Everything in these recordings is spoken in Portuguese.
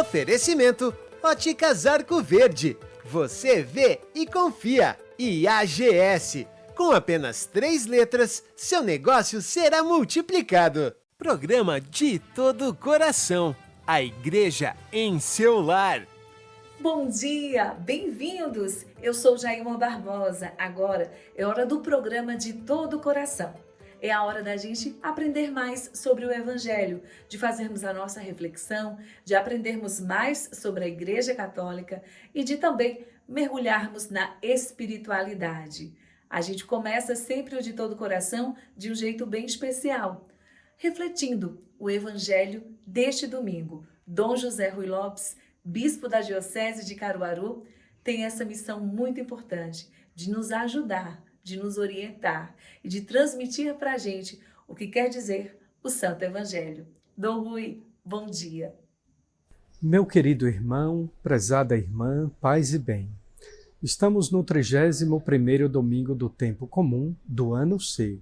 Oferecimento Óticas Arco Verde. Você vê e confia. E AGS. Com apenas 3 letras, seu negócio será multiplicado. Programa De Todo o Coração. A igreja em seu lar. Bom dia, bem-vindos! Eu sou Jailma Barbosa. Agora é hora do programa De Todo o Coração. É a hora da gente aprender mais sobre o Evangelho, de fazermos a nossa reflexão, de aprendermos mais sobre a Igreja Católica e de também mergulharmos na espiritualidade. A gente começa sempre o De Todo o Coração de um jeito bem especial, refletindo o Evangelho deste domingo. Dom José Ruy Lopes, bispo da Diocese de Caruaru, tem essa missão muito importante de nos ajudar, de nos orientar e de transmitir para a gente o que quer dizer o Santo Evangelho. Dom Ruy, bom dia. Meu querido irmão, prezada irmã, paz e bem. Estamos no 31º domingo do tempo comum do ano C.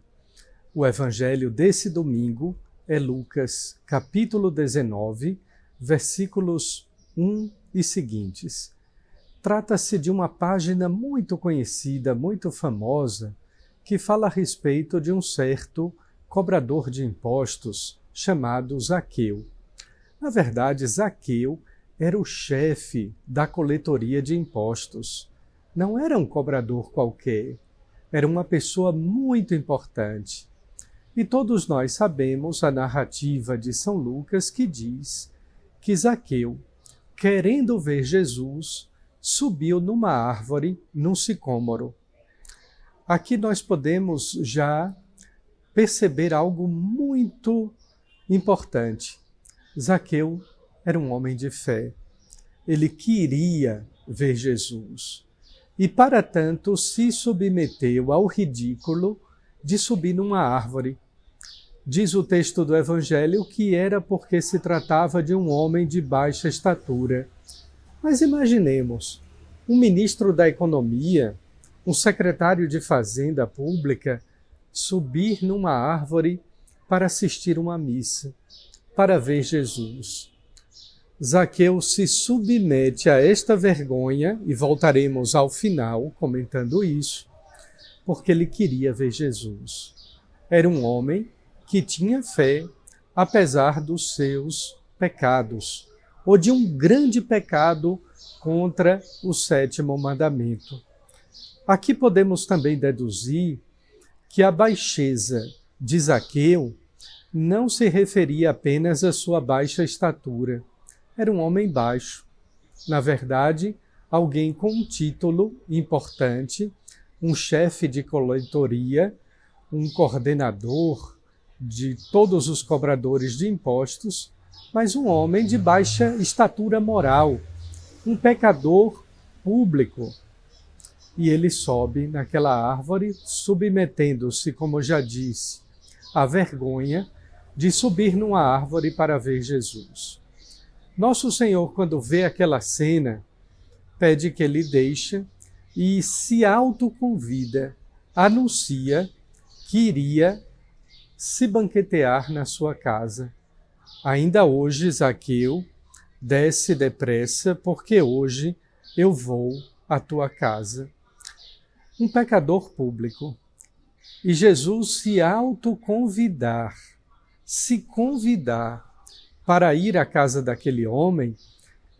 O Evangelho desse domingo é Lucas, capítulo 19, versículos 1 e seguintes. Trata-se de uma página muito conhecida, muito famosa, que fala a respeito de um certo cobrador de impostos chamado Zaqueu. Na verdade, Zaqueu era o chefe da coletoria de impostos. Não era um cobrador qualquer, era uma pessoa muito importante. E todos nós sabemos a narrativa de São Lucas que diz que Zaqueu, querendo ver Jesus, subiu numa árvore, num sicômoro. Aqui nós podemos já perceber algo muito importante. Zaqueu era um homem de fé. Ele queria ver Jesus. E, para tanto, se submeteu ao ridículo de subir numa árvore. Diz o texto do Evangelho que era porque se tratava de um homem de baixa estatura. Mas imaginemos, um ministro da Economia, um secretário de Fazenda Pública, subir numa árvore para assistir uma missa, para ver Jesus. Zaqueu se submete a esta vergonha, e voltaremos ao final comentando isso, porque ele queria ver Jesus. Era um homem que tinha fé, apesar dos seus pecados, ou de um grande pecado contra o 7º mandamento. Aqui podemos também deduzir que a baixeza de Zaqueu não se referia apenas à sua baixa estatura. Era um homem baixo. Na verdade, alguém com um título importante, um chefe de coletoria, um coordenador de todos os cobradores de impostos, mas um homem de baixa estatura moral, um pecador público. E ele sobe naquela árvore, submetendo-se, como já disse, à vergonha de subir numa árvore para ver Jesus. Nosso Senhor, quando vê aquela cena, pede que ele deixe e se autoconvida, anuncia que iria se banquetear na sua casa. Ainda hoje, Zaqueu, desce depressa, porque hoje eu vou à tua casa. Um pecador público. E Jesus se autoconvidar, se convidar para ir à casa daquele homem,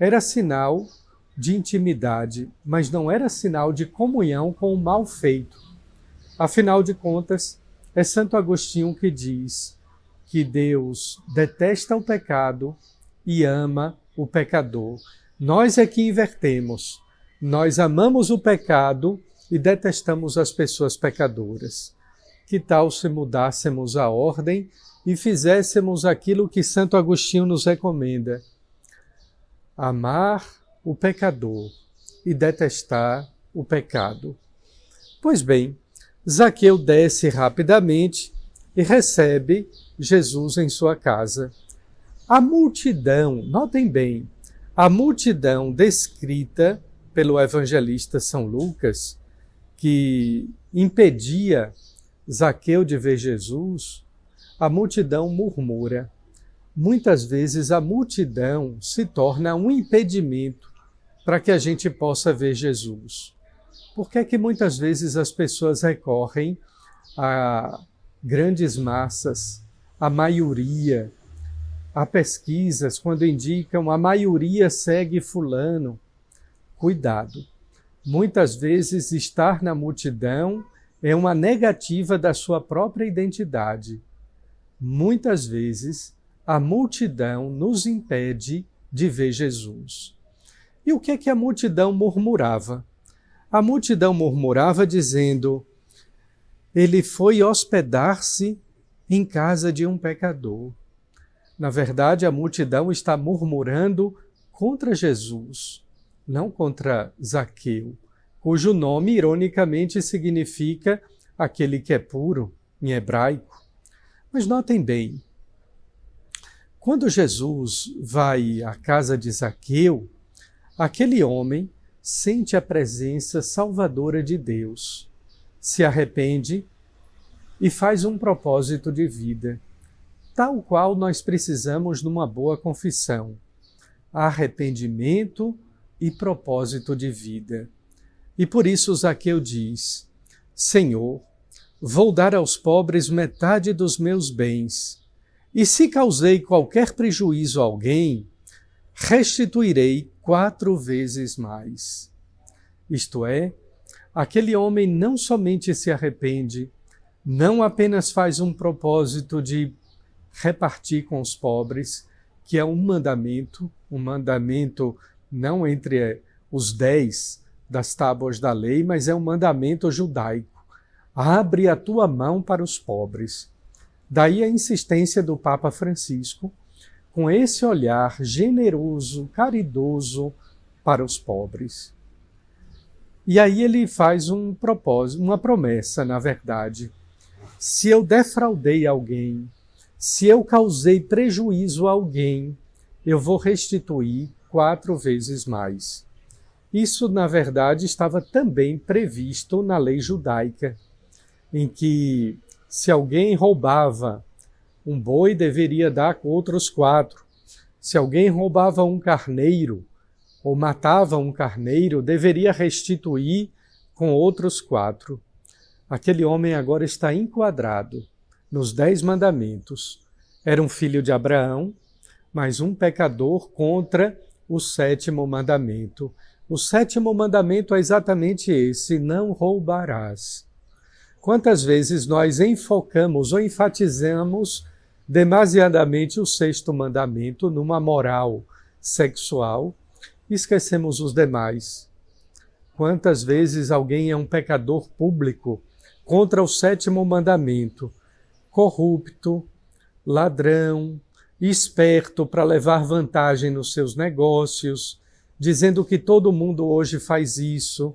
era sinal de intimidade, mas não era sinal de comunhão com o mal feito. Afinal de contas, é Santo Agostinho que diz que Deus detesta o pecado e ama o pecador. Nós é que invertemos. Nós amamos o pecado e detestamos as pessoas pecadoras. Que tal se mudássemos a ordem e fizéssemos aquilo que Santo Agostinho nos recomenda? Amar o pecador e detestar o pecado. Pois bem, Zaqueu desce rapidamente e recebe Jesus em sua casa. A multidão, notem bem, a multidão descrita pelo evangelista São Lucas, que impedia Zaqueu de ver Jesus, a multidão murmura. muitas vezes a multidão se torna um impedimento para que a gente possa ver Jesus. Por que é que muitas vezes as pessoas recorrem a grandes massas, a maioria, a pesquisas quando indicam a maioria segue fulano? Cuidado! Muitas vezes estar na multidão é uma negativa da sua própria identidade. Muitas vezes a multidão nos impede de ver Jesus. E o que é que a multidão murmurava? A multidão murmurava dizendo: ele foi hospedar-se em casa de um pecador. Na verdade, a multidão está murmurando contra Jesus, não contra Zaqueu, cujo nome, ironicamente, significa aquele que é puro, em hebraico. Mas notem bem, quando Jesus vai à casa de Zaqueu, aquele homem sente a presença salvadora de Deus, se arrepende e faz um propósito de vida, tal qual nós precisamos numa boa confissão: arrependimento e propósito de vida. E por isso Zaqueu diz: Senhor, vou dar aos pobres metade dos meus bens, e se causei qualquer prejuízo a alguém, restituirei 4 vezes mais. Isto é, aquele homem não somente se arrepende, não apenas faz um propósito de repartir com os pobres, que é um mandamento não entre os 10 das tábuas da lei, mas é um mandamento judaico. Abre a tua mão para os pobres. Daí a insistência do Papa Francisco, com esse olhar generoso, caridoso para os pobres. E aí ele faz um propósito, uma promessa, na verdade. Se eu defraudei alguém, se eu causei prejuízo a alguém, eu vou restituir 4 vezes mais. Isso, na verdade, estava também previsto na lei judaica, em que se alguém roubava um boi, deveria dar outros 4. Se alguém roubava um carneiro ou matava um carneiro, deveria restituir com outros 4. Aquele homem agora está enquadrado nos 10 mandamentos. Era um filho de Abraão, mas um pecador contra o 7º mandamento. O 7º mandamento é exatamente esse: não roubarás. Quantas vezes nós enfocamos ou enfatizamos demasiadamente o 6º mandamento numa moral sexual e esquecemos os demais? Quantas vezes alguém é um pecador público contra o 7º mandamento, corrupto, ladrão, esperto para levar vantagem nos seus negócios, dizendo que todo mundo hoje faz isso,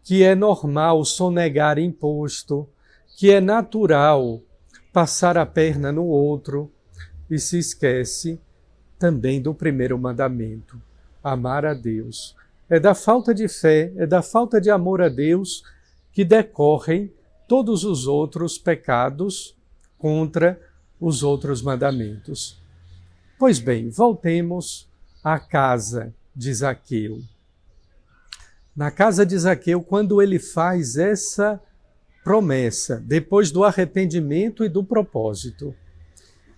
que é normal sonegar imposto, que é natural passar a perna no outro, e se esquece também do 1º mandamento: amar a Deus. É da falta de fé, é da falta de amor a Deus que decorrem todos os outros pecados contra os outros mandamentos. Pois bem, voltemos à casa de Zaqueu. Na casa de Zaqueu, quando ele faz essa promessa, depois do arrependimento e do propósito,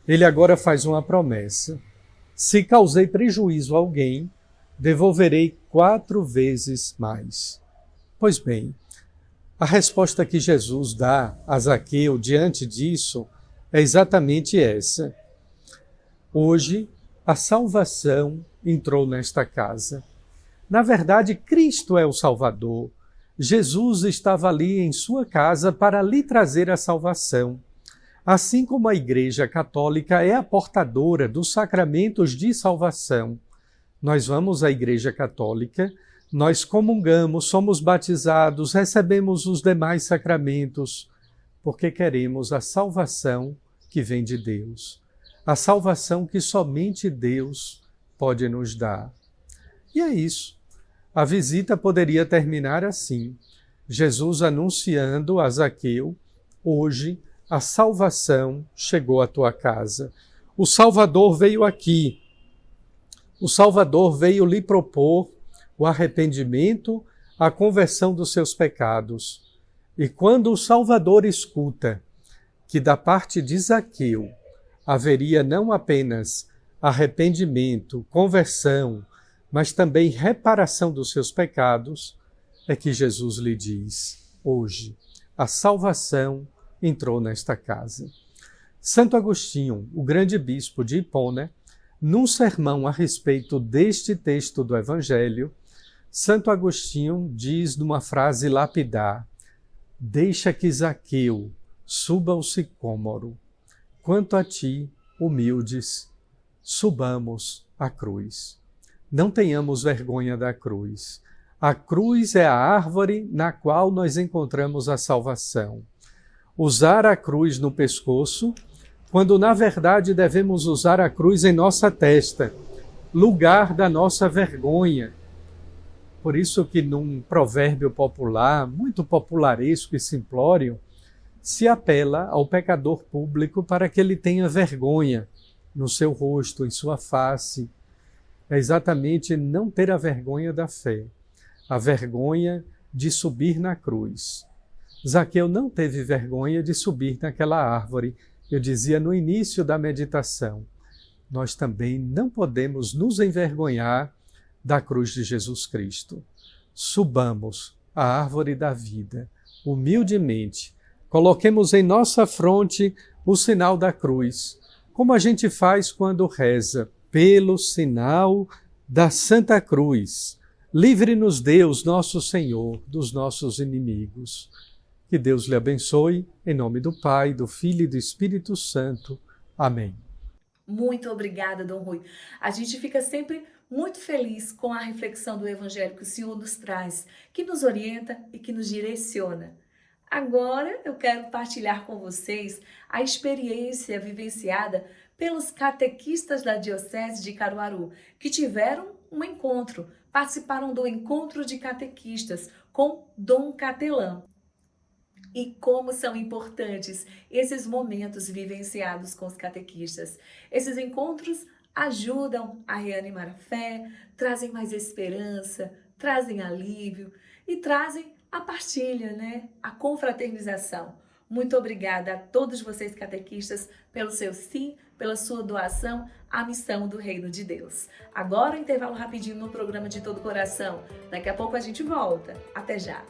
ele agora faz uma promessa: se causei prejuízo a alguém, devolverei 4 vezes mais. Pois bem, a resposta que Jesus dá a Zaqueu diante disso é exatamente essa. Hoje, a salvação entrou nesta casa. Na verdade, Cristo é o Salvador. Jesus estava ali em sua casa para lhe trazer a salvação. Assim como a Igreja Católica é a portadora dos sacramentos de salvação. Nós vamos à Igreja Católica, nós comungamos, somos batizados, recebemos os demais sacramentos, porque queremos a salvação que vem de Deus. A salvação que somente Deus pode nos dar. E é isso. A visita poderia terminar assim: Jesus anunciando a Zaqueu: hoje a salvação chegou à tua casa. O Salvador veio aqui. O Salvador veio lhe propor o arrependimento, a conversão dos seus pecados. E quando o Salvador escuta que da parte de Zaqueu haveria não apenas arrependimento, conversão, mas também reparação dos seus pecados, é que Jesus lhe diz, hoje, a salvação entrou nesta casa. Santo Agostinho, o grande bispo de Hipona, num sermão a respeito deste texto do Evangelho, Santo Agostinho diz numa frase lapidar: deixa que Zaqueu suba ao sicômoro. Quanto a ti, humildes, subamos a cruz. Não tenhamos vergonha da cruz. A cruz é a árvore na qual nós encontramos a salvação. Usar a cruz no pescoço, quando na verdade devemos usar a cruz em nossa testa, lugar da nossa vergonha. Por isso que num provérbio popular, muito popularesco e simplório, se apela ao pecador público para que ele tenha vergonha no seu rosto, em sua face. É exatamente não ter a vergonha da fé, a vergonha de subir na cruz. Zaqueu não teve vergonha de subir naquela árvore. Eu dizia no início da meditação, nós também não podemos nos envergonhar da cruz de Jesus Cristo. Subamos a árvore da vida, humildemente, coloquemos em nossa fronte o sinal da cruz, como a gente faz quando reza, pelo sinal da Santa Cruz. Livre-nos Deus, nosso Senhor, dos nossos inimigos. Que Deus lhe abençoe, em nome do Pai, do Filho e do Espírito Santo. Amém. Muito obrigada, Dom Rui. A gente fica sempre muito feliz com a reflexão do Evangelho que o Senhor nos traz, que nos orienta e que nos direciona. Agora eu quero partilhar com vocês a experiência vivenciada pelos catequistas da Diocese de Caruaru, que tiveram um encontro, participaram do encontro de catequistas com Dom Catelã. E como são importantes esses momentos vivenciados com os catequistas. Esses encontros ajudam a reanimar a fé, trazem mais esperança, trazem alívio e trazem a partilha, né? A confraternização. Muito obrigada a todos vocês catequistas pelo seu sim, pela sua doação à missão do Reino de Deus. Agora, intervalo rapidinho no programa De Todo Coração. Daqui a pouco a gente volta. Até já!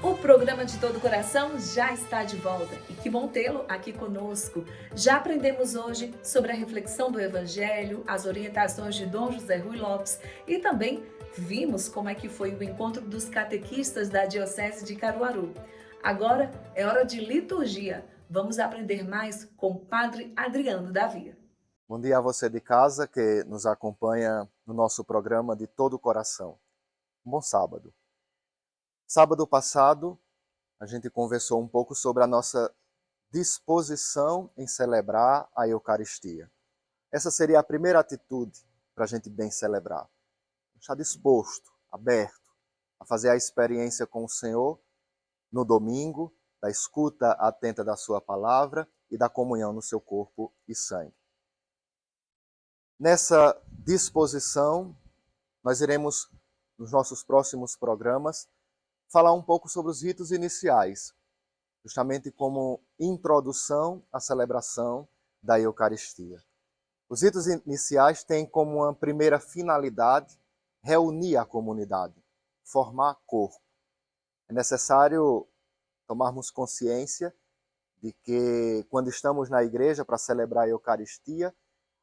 O programa De Todo Coração já está de volta e que bom tê-lo aqui conosco. Já aprendemos hoje sobre a reflexão do Evangelho, as orientações de Dom José Rui Lopes e também vimos como é que foi o encontro dos catequistas da Diocese de Caruaru. Agora é hora de liturgia. Vamos aprender mais com o Padre Adriano Davi. Bom dia a você de casa que nos acompanha no nosso programa De Todo Coração. Um bom sábado. Sábado passado, a gente conversou um pouco sobre a nossa disposição em celebrar a Eucaristia. Essa seria a primeira atitude para a gente bem celebrar. Estar disposto, aberto, a fazer a experiência com o Senhor no domingo, da escuta atenta da sua palavra e da comunhão no seu corpo e sangue. Nessa disposição, nós iremos, nos nossos próximos programas, falar um pouco sobre os ritos iniciais, justamente como introdução à celebração da Eucaristia. Os ritos iniciais têm como uma primeira finalidade reunir a comunidade, formar corpo. É necessário tomarmos consciência de que, quando estamos na igreja para celebrar a Eucaristia,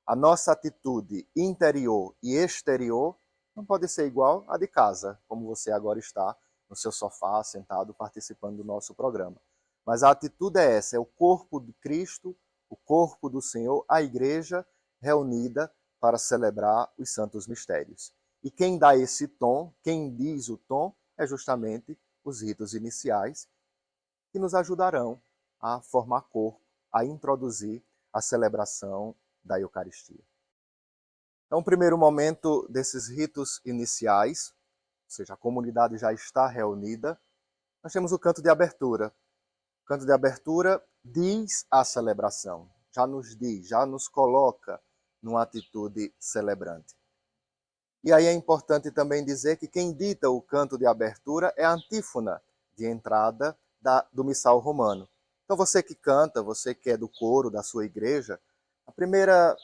a nossa atitude interior e exterior não pode ser igual à de casa, como você agora está no seu sofá, sentado, participando do nosso programa. Mas a atitude é essa, é o corpo de Cristo, o corpo do Senhor, a igreja reunida para celebrar os santos mistérios. E quem dá esse tom, quem diz o tom, é justamente os ritos iniciais, que nos ajudarão a formar corpo, a introduzir a celebração da Eucaristia. Então, o primeiro momento desses ritos iniciais seja, a comunidade já está reunida, nós temos o canto de abertura. O canto de abertura diz a celebração, já nos diz, já nos coloca numa atitude celebrante. E aí é importante também dizer que quem dita o canto de abertura é a antífona de entrada do missal romano. Então você que canta, você que é do coro da sua igreja, a primeira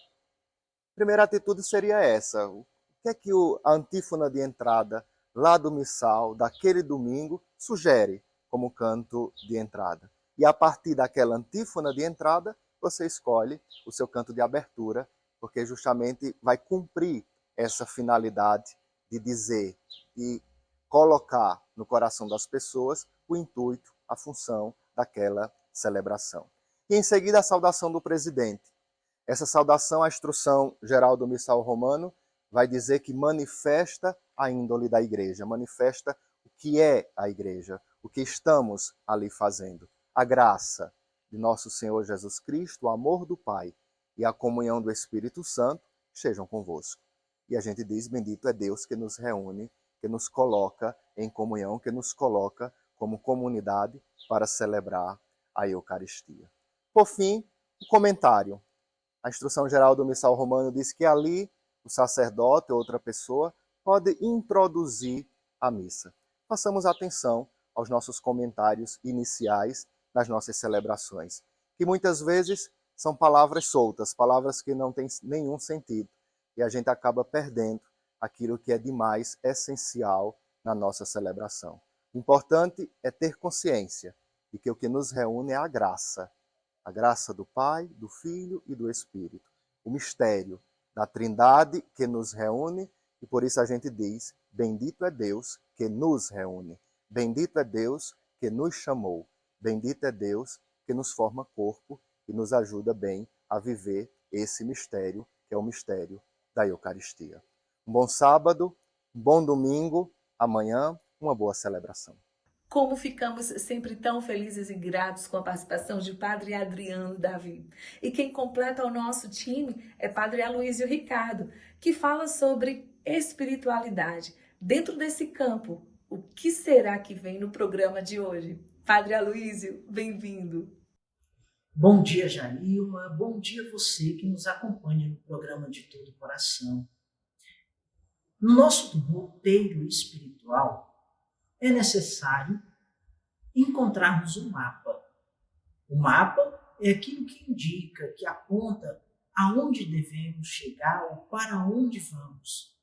atitude seria essa. O que é que a antífona de entrada lá do missal, daquele domingo, sugere como canto de entrada? E a partir daquela antífona de entrada, você escolhe o seu canto de abertura, porque justamente vai cumprir essa finalidade de dizer, de colocar no coração das pessoas o intuito, a função daquela celebração. E em seguida a saudação do presidente. Essa saudação, a instrução geral do missal romano, vai dizer que manifesta a índole da igreja, manifesta o que é a igreja, o que estamos ali fazendo. A graça de nosso Senhor Jesus Cristo, o amor do Pai e a comunhão do Espírito Santo estejam convosco. E a gente diz, bendito é Deus que nos reúne, que nos coloca em comunhão, que nos coloca como comunidade para celebrar a Eucaristia. Por fim, o comentário. A instrução geral do missal romano diz que ali o sacerdote ou outra pessoa pode introduzir a missa. Façamos atenção aos nossos comentários iniciais nas nossas celebrações, que muitas vezes são palavras soltas, palavras que não têm nenhum sentido, e a gente acaba perdendo aquilo que é de mais essencial na nossa celebração. O importante é ter consciência de que o que nos reúne é a graça do Pai, do Filho e do Espírito, o mistério da Trindade que nos reúne, e por isso a gente diz, bendito é Deus que nos reúne, bendito é Deus que nos chamou, bendito é Deus que nos forma corpo e nos ajuda bem a viver esse mistério, que é o mistério da Eucaristia. Um bom sábado, um bom domingo, amanhã, uma boa celebração. Como ficamos sempre tão felizes e gratos com a participação de Padre Adriano Davi. E quem completa o nosso time é Padre Aloísio Ricardo, que fala sobre espiritualidade. Dentro desse campo, o que será que vem no programa de hoje? Padre Aloísio, bem-vindo. Bom dia, Jailma. Bom dia você que nos acompanha no programa de Todo o Coração. No nosso roteiro espiritual, é necessário encontrarmos um mapa. O mapa é aquilo que indica, que aponta aonde devemos chegar ou para onde vamos.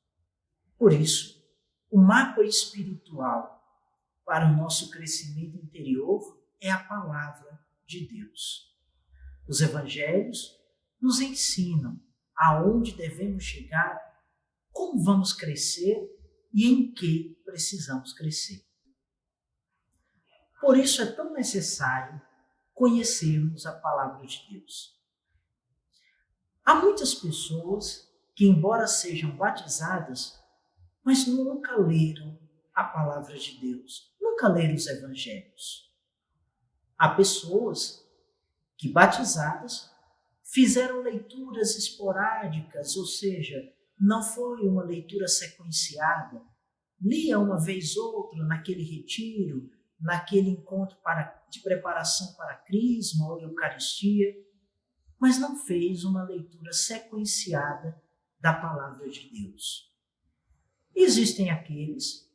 Por isso, o mapa espiritual para o nosso crescimento interior é a palavra de Deus. Os evangelhos nos ensinam aonde devemos chegar, como vamos crescer e em que precisamos crescer. Por isso é tão necessário conhecermos a palavra de Deus. Há muitas pessoas que, embora sejam batizadas, mas nunca leram a palavra de Deus, nunca leram os evangelhos. Há pessoas que, batizadas, fizeram leituras esporádicas, ou seja, não foi uma leitura sequenciada. Lia uma vez ou outra naquele retiro, naquele encontro de preparação para a Crisma ou Eucaristia, mas não fez uma leitura sequenciada da palavra de Deus. Existem aqueles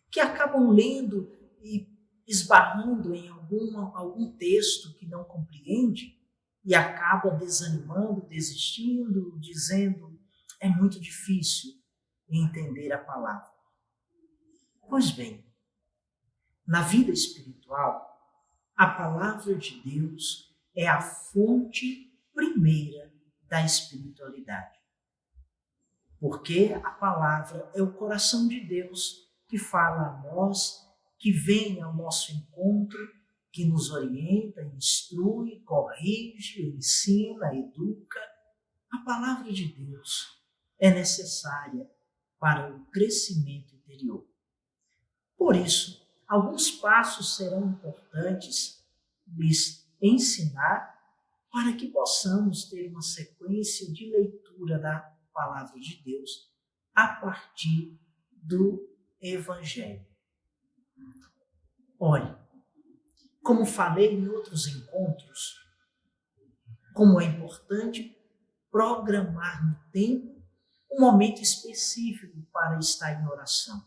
que acabam lendo e esbarrando em algum texto que não compreende e acaba desanimando, desistindo, dizendo é muito difícil entender a palavra. Pois bem, na vida espiritual, a palavra de Deus é a fonte primeira da espiritualidade. Porque a palavra é o coração de Deus que fala a nós, que vem ao nosso encontro, que nos orienta, instrui, corrige, ensina, educa. A palavra de Deus é necessária para o crescimento interior. Por isso, alguns passos serão importantes lhes ensinar para que possamos ter uma sequência de leitura da palavra de Deus a partir do Evangelho. Olhe, como falei em outros encontros, como é importante programar no tempo um momento específico para estar em oração.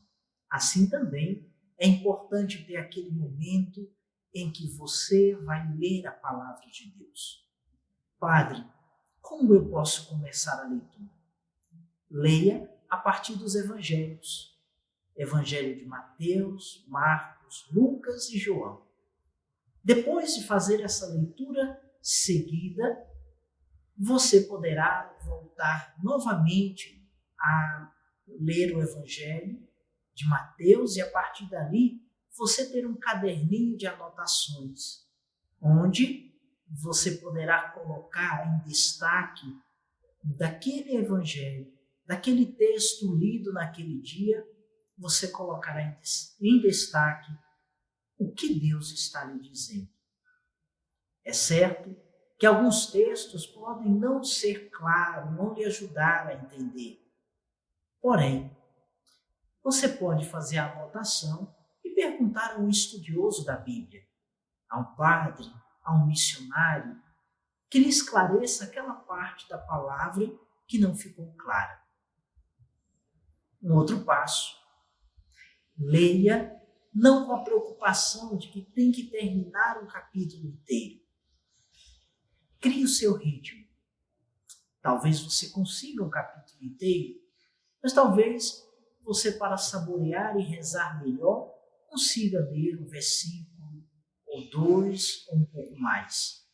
Assim também é importante ter aquele momento em que você vai ler a palavra de Deus. Padre, como eu posso começar a leitura? Leia a partir dos evangelhos. Evangelho de Mateus, Marcos, Lucas e João. Depois de fazer essa leitura seguida, você poderá voltar novamente a ler o Evangelho de Mateus e a partir dali você ter um caderninho de anotações, onde você poderá colocar em destaque daquele Evangelho, daquele texto lido naquele dia, você colocará em destaque o que Deus está lhe dizendo. É certo que alguns textos podem não ser claros, não lhe ajudar a entender. Porém, você pode fazer a anotação e perguntar a um estudioso da Bíblia, a um padre, a um missionário, que lhe esclareça aquela parte da palavra que não ficou clara. Um outro passo, leia não com a preocupação de que tem que terminar um capítulo inteiro. Crie o seu ritmo. Talvez você consiga um capítulo inteiro, mas talvez você, para saborear e rezar melhor, consiga ler um versículo, ou dois, ou um pouco mais.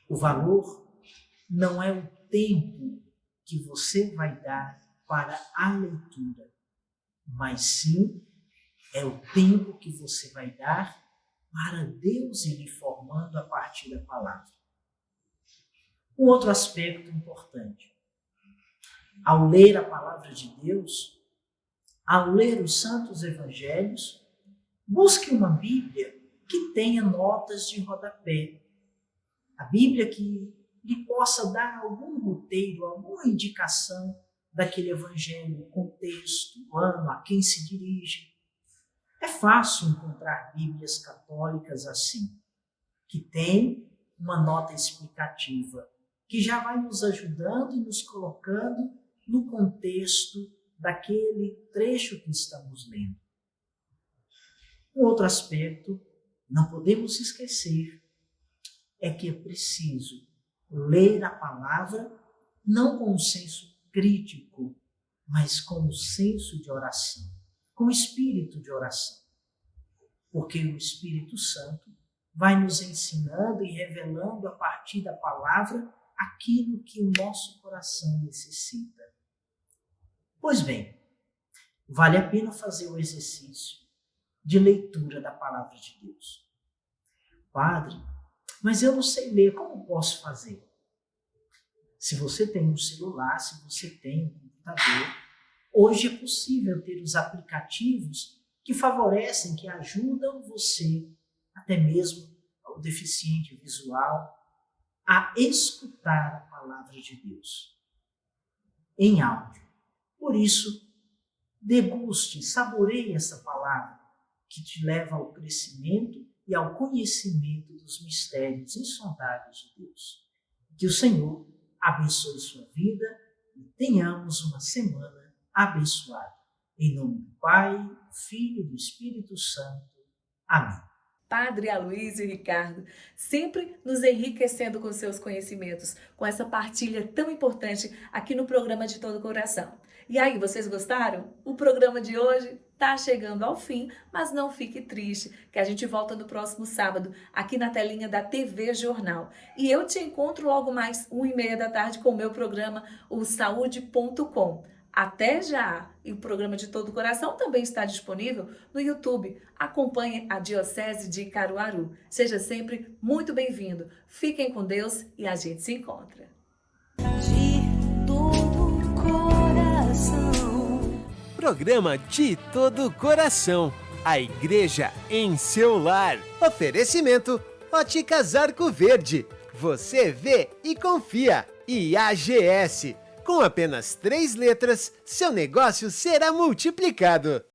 O valor não é o tempo que você vai dar para a leitura, mas sim é o tempo que você vai dar para Deus ir lhe formando a partir da palavra. Um outro aspecto importante. Ao ler a palavra de Deus, ao ler os santos evangelhos, busque uma Bíblia que tenha notas de rodapé. A Bíblia que lhe possa dar algum roteiro, alguma indicação daquele evangelho, o contexto, o ano, a quem se dirige. É fácil encontrar Bíblias católicas assim, que tem uma nota explicativa, que já vai nos ajudando e nos colocando no contexto daquele trecho que estamos lendo. Um outro aspecto, não podemos esquecer, é que é preciso ler a palavra não com um senso crítico, mas com um senso de oração, com o espírito de oração. Porque o Espírito Santo vai nos ensinando e revelando a partir da palavra aquilo que o nosso coração necessita. Pois bem, vale a pena fazer o exercício de leitura da palavra de Deus. Padre, mas eu não sei ler, como posso fazer? Se você tem um celular, se você tem um computador, hoje é possível ter os aplicativos que favorecem, que ajudam você, até mesmo o deficiente visual, a escutar a palavra de Deus em áudio. Por isso, deguste, saboreie essa palavra que te leva ao crescimento e ao conhecimento dos mistérios insondáveis de Deus. Que o Senhor abençoe sua vida e tenhamos uma semana abençoada. Em nome do Pai, do Filho e do Espírito Santo. Amém. Padre Aloísio e Ricardo, sempre nos enriquecendo com seus conhecimentos, com essa partilha tão importante aqui no programa De Todo Coração. E aí, vocês gostaram? O programa de hoje está chegando ao fim, mas não fique triste, que a gente volta no próximo sábado, aqui na telinha da TV Jornal. E eu te encontro logo mais 1h30 da tarde com o meu programa, o Saúde.com. Até já! E o programa De Todo Coração também está disponível no YouTube. Acompanhe a Diocese de Caruaru. Seja sempre muito bem-vindo. Fiquem com Deus e a gente se encontra. De todo coração. Programa De Todo Coração. A igreja em seu lar. Oferecimento Óticas Arco Verde. Você vê e confia. E AGS. Com apenas 3 letras, seu negócio será multiplicado.